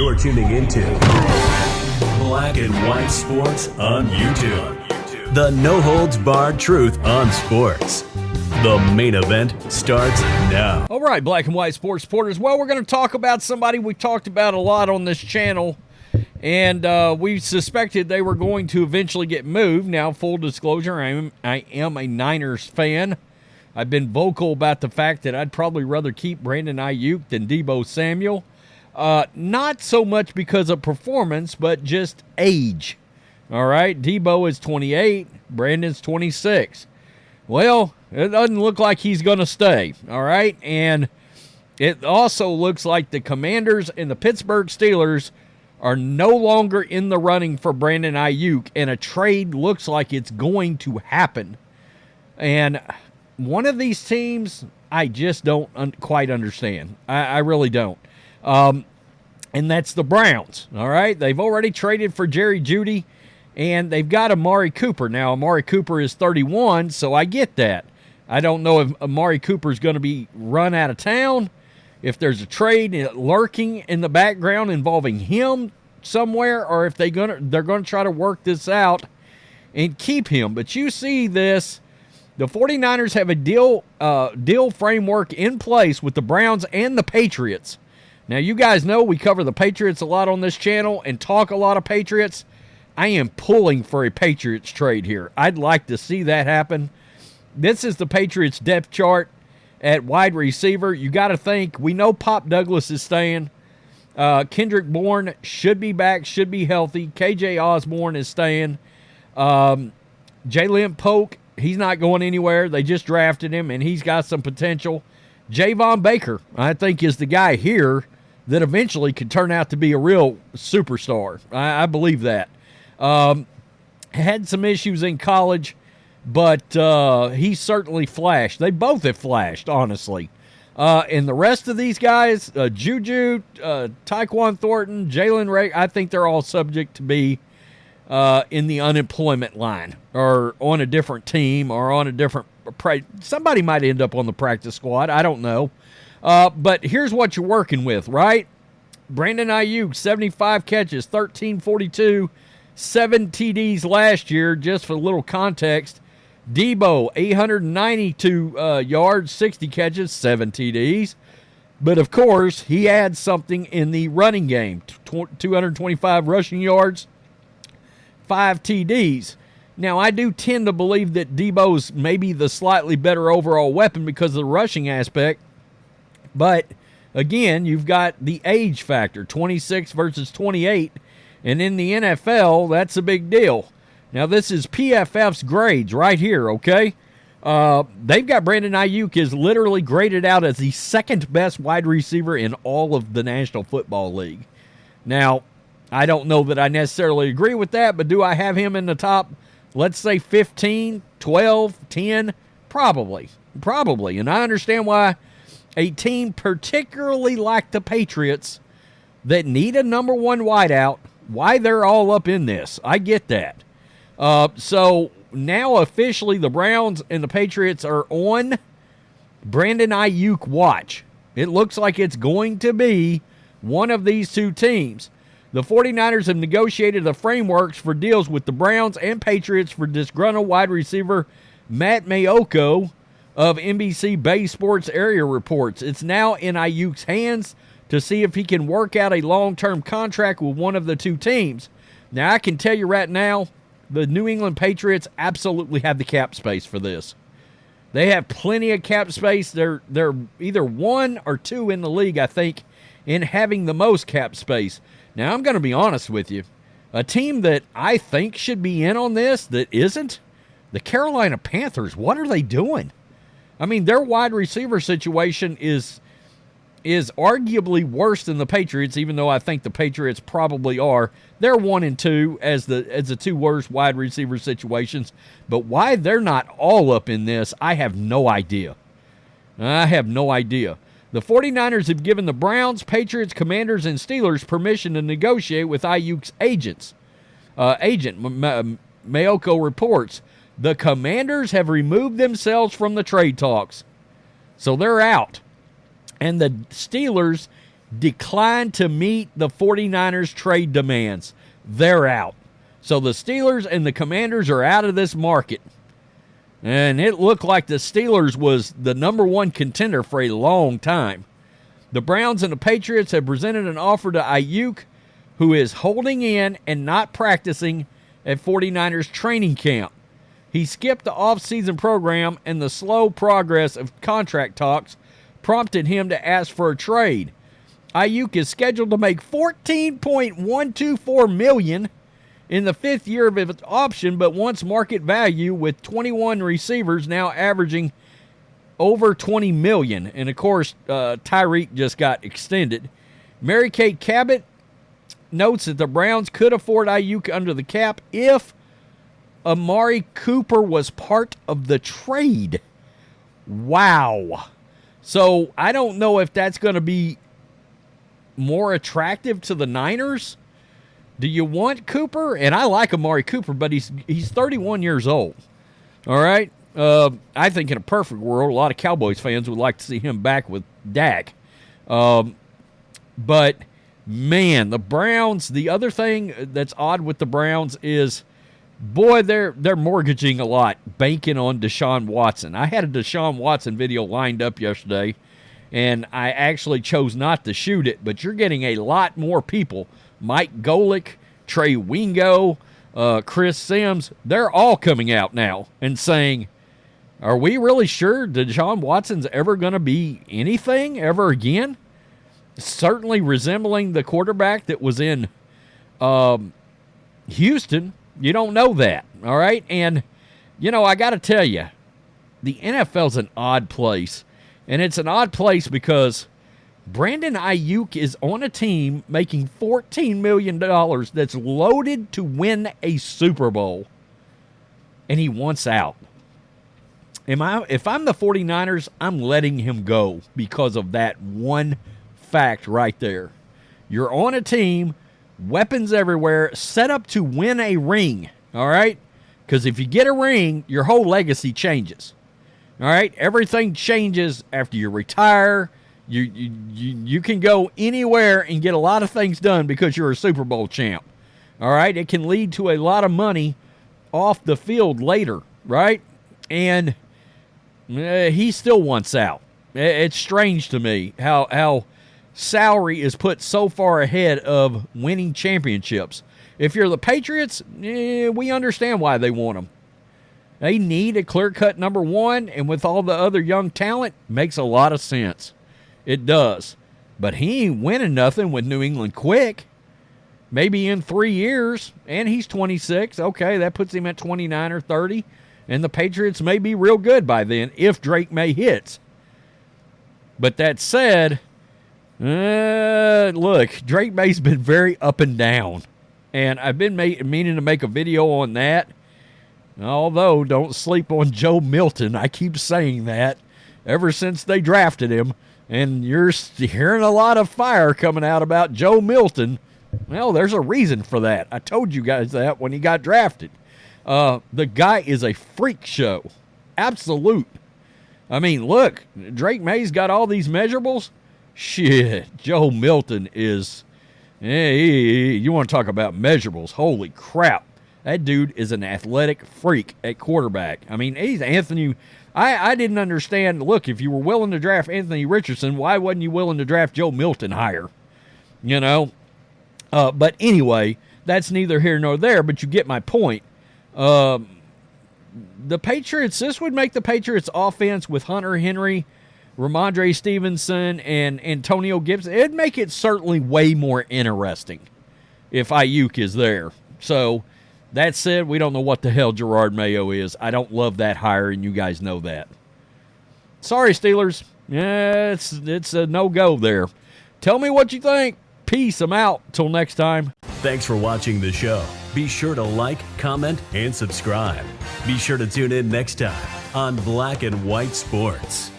You're tuning into Black and White Sports on YouTube. The no-holds-barred truth on sports. The main event starts now. All right, Black and White Sports supporters. Well, we're going to talk about somebody we talked about a lot on this channel, and we suspected they were going to eventually get moved. Now, full disclosure, I am a Niners fan. I've been vocal about the fact that I'd probably rather keep Brandon Aiyuk than Deebo Samuel. Not so much because of performance, but just age. All right, Deebo is 28, Brandon's 26. Well, it doesn't look like he's going to stay, all right? And it also looks like the Commanders and the Pittsburgh Steelers are no longer in the running for Brandon Aiyuk, and a trade looks like it's going to happen. And one of these teams, I just don't quite understand. I really don't. And that's the Browns, all right? They've already traded for Jerry Jeudy, and they've got Amari Cooper. Now, Amari Cooper is 31, so I get that. I don't know if Amari Cooper is going to be run out of town, if there's a trade lurking in the background involving him somewhere, or if they're going to try to work this out and keep him. But you see this. The 49ers have a deal framework in place with the Browns and the Patriots. Now, you guys know we cover the Patriots a lot on this channel and talk a lot of Patriots. I am pulling for a Patriots trade here. I'd like to see that happen. This is the Patriots depth chart at wide receiver. You got to think, we know Pop Douglas is staying. Kendrick Bourne should be back, should be healthy. KJ Osborne is staying. Jalen Polk, he's not going anywhere. They just drafted him, and he's got some potential. Javon Baker, I think, is the guy here that eventually could turn out to be a real superstar. I believe that. Had some issues in college, but he certainly flashed. They both have flashed, honestly. And the rest of these guys, Juju, Tyquan Thornton, Jalen Ray, I think they're all subject to be in the unemployment line or on a different team or on a different somebody might end up on the practice squad. I don't know. But here's what you're working with, right? Brandon Aiyuk, 75 catches, 1342, 7 TDs last year, just for a little context. Deebo, 892 yards, 60 catches, 7 TDs. But, of course, he had something in the running game, 225 rushing yards, 5 TDs. Now, I do tend to believe that Deebo's maybe the slightly better overall weapon because of the rushing aspect. But, again, you've got the age factor, 26 versus 28. And in the NFL, that's a big deal. Now, this is PFF's grades right here, okay? They've got Brandon Aiyuk is literally graded out as the second best wide receiver in all of the National Football League. Now, I don't know that I necessarily agree with that, but do I have him in the top, let's say 15, 12, 10? Probably. And I understand why a team particularly like the Patriots that need a number one wideout, why they're all up in this. I get that. So now officially the Browns and the Patriots are on Brandon Aiyuk watch. It looks like it's going to be one of these two teams. The 49ers have negotiated the frameworks for deals with the Browns and Patriots for disgruntled wide receiver Matt Mayoko of NBC Bay Sports Area reports. It's now in Aiyuk's hands to see if he can work out a long-term contract with one of the two teams. Now, I can tell you right now, the New England Patriots absolutely have the cap space for this. They have plenty of cap space. They're either one or two in the league, I think, in having the most cap space. Now, I'm going to be honest with you. A team that I think should be in on this that isn't, the Carolina Panthers. What are they doing? I mean, their wide receiver situation is arguably worse than the Patriots, even though I think the Patriots probably are. They're 1 and 2 as the two worst wide receiver situations. But why they're not all up in this, I have no idea. The 49ers have given the Browns, Patriots, Commanders, and Steelers permission to negotiate with Aiyuk's agent, Mayoko reports. The Commanders have removed themselves from the trade talks, so they're out. And the Steelers declined to meet the 49ers trade demands. They're out. So the Steelers and the Commanders are out of this market. And it looked like the Steelers was the number one contender for a long time. The Browns and the Patriots have presented an offer to Aiyuk, who is holding in and not practicing at 49ers training camp. He skipped the offseason program, and the slow progress of contract talks prompted him to ask for a trade. Aiyuk is scheduled to make $14.124 million in the fifth year of its option, but wants market value, with 21 receivers now averaging over $20 million. And of course, Tyreek just got extended. Mary Kate Cabot notes that the Browns could afford Aiyuk under the cap if Amari Cooper was part of the trade. Wow. So I don't know if that's going to be more attractive to the Niners. Do you want Cooper? And I like Amari Cooper, but he's 31 years old. All right? I think in a perfect world, a lot of Cowboys fans would like to see him back with Dak. But, man, the Browns, the other thing that's odd with the Browns is, boy, they're mortgaging a lot, banking on Deshaun Watson. I had a Deshaun Watson video lined up yesterday, and I actually chose not to shoot it, but you're getting a lot more people. Mike Golick, Trey Wingo, Chris Sims, they're all coming out now and saying, are we really sure Deshaun Watson's ever going to be anything ever again? Certainly resembling the quarterback that was in Houston. You don't know that, all right? And, you know, I got to tell you, the NFL's an odd place. And it's an odd place because Brandon Aiyuk is on a team making $14 million that's loaded to win a Super Bowl, and he wants out. If I'm the 49ers, I'm letting him go because of that one fact right there. You're on a team, weapons everywhere, set up to win a ring, all right? Because if you get a ring, your whole legacy changes, all right? Everything changes after you retire. You can go anywhere and get a lot of things done because you're a Super Bowl champ. All right? It can lead to a lot of money off the field later, right? And he still wants out. It's strange to me how salary is put so far ahead of winning championships. If you're the Patriots, we understand why they want him. They need a clear-cut number one, and with all the other young talent, makes a lot of sense. It does. But he ain't winning nothing with New England quick. Maybe in 3 years, and he's 26. Okay, that puts him at 29 or 30. And the Patriots may be real good by then if Drake May hits. But that said, look, Drake May's been very up and down. And I've been meaning to make a video on that. Although, don't sleep on Joe Milton. I keep saying that ever since they drafted him. And you're hearing a lot of fire coming out about Joe Milton. Well, there's a reason for that. I told you guys that when he got drafted. The guy is a freak show. Absolute. I mean, look, Drake May's got all these measurables. Shit, Joe Milton is... you want to talk about measurables. Holy crap. That dude is an athletic freak at quarterback. I mean, he's Anthony... I didn't understand, look, if you were willing to draft Anthony Richardson, why wasn't you willing to draft Joe Milton higher? You know? But anyway, that's neither here nor there, but you get my point. The Patriots, this would make the Patriots offense with Hunter Henry, Ramondre Stevenson, and Antonio Gibson, it'd make it certainly way more interesting if Aiyuk is there. So... that said, we don't know what the hell Gerard Mayo is. I don't love that hire, and you guys know that. Sorry, Steelers. Yeah, it's a no-go there. Tell me what you think. Peace. I'm out. Till next time. Thanks for watching the show. Be sure to like, comment, and subscribe. Be sure to tune in next time on Black and White Sports.